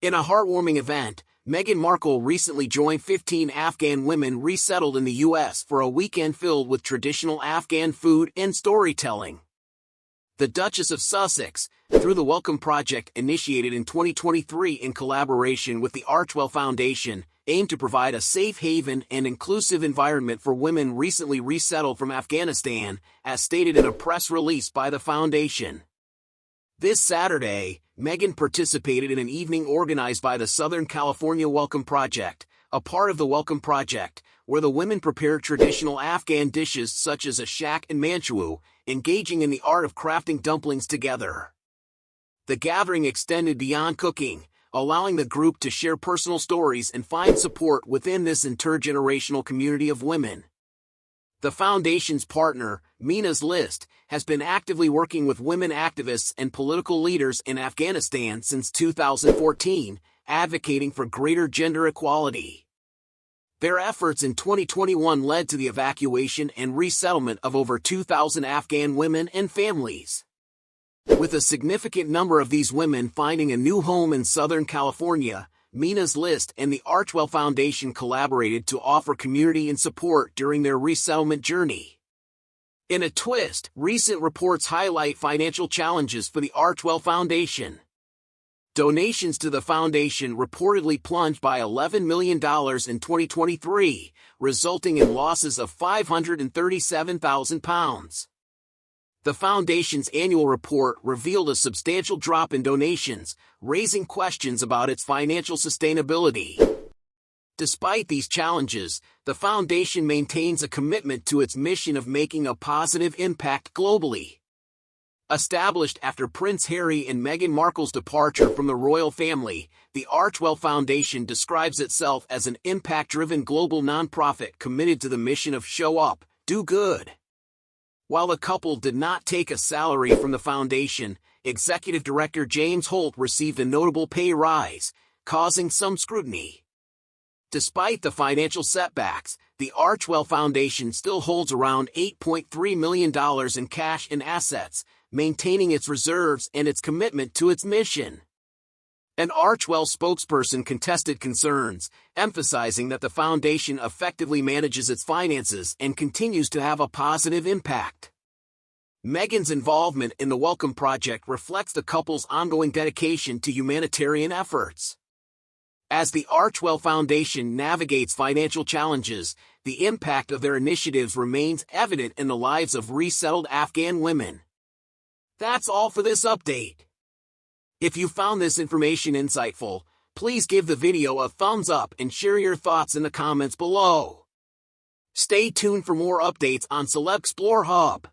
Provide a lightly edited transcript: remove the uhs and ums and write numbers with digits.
In a heartwarming event, Meghan Markle recently joined 15 Afghan women resettled in the U.S. for a weekend filled with traditional Afghan food and storytelling. The Duchess of Sussex, through the Welcome Project initiated in 2023 in collaboration with the Archewell Foundation, aimed to provide a safe haven and inclusive environment for women recently resettled from Afghanistan, as stated in a press release by the foundation. This Saturday, Meghan participated in an evening organized by the Southern California Welcome Project, a part of the Welcome Project, where the women prepared traditional Afghan dishes such as a shak and manchwu, engaging in the art of crafting dumplings together. The gathering extended beyond cooking, allowing the group to share personal stories and find support within this intergenerational community of women. The foundation's partner, Mina's List, has been actively working with women activists and political leaders in Afghanistan since 2014, advocating for greater gender equality. Their efforts in 2021 led to the evacuation and resettlement of over 2,000 Afghan women and families, with a significant number of these women finding a new home in Southern California. Mina's List and the Archewell Foundation collaborated to offer community and support during their resettlement journey. In a twist, recent reports highlight financial challenges for the Archewell Foundation. Donations to the foundation reportedly plunged by $11 million in 2023, resulting in losses of £537,000. The foundation's annual report revealed a substantial drop in donations, raising questions about its financial sustainability. Despite these challenges, the foundation maintains a commitment to its mission of making a positive impact globally. Established after Prince Harry and Meghan Markle's departure from the royal family, the Archewell Foundation describes itself as an impact-driven global nonprofit committed to the mission of show up, do good. While the couple did not take a salary from the foundation, Executive Director James Holt received a notable pay rise, causing some scrutiny. Despite the financial setbacks, the Archewell Foundation still holds around $8.3 million in cash and assets, maintaining its reserves and its commitment to its mission. An Archewell spokesperson contested concerns, emphasizing that the foundation effectively manages its finances and continues to have a positive impact. Meghan's involvement in the Welcome Project reflects the couple's ongoing dedication to humanitarian efforts. As the Archewell Foundation navigates financial challenges, the impact of their initiatives remains evident in the lives of resettled Afghan women. That's all for this update. If you found this information insightful, please give the video a thumbs up and share your thoughts in the comments below. Stay tuned for more updates on Celeb Explore Hub.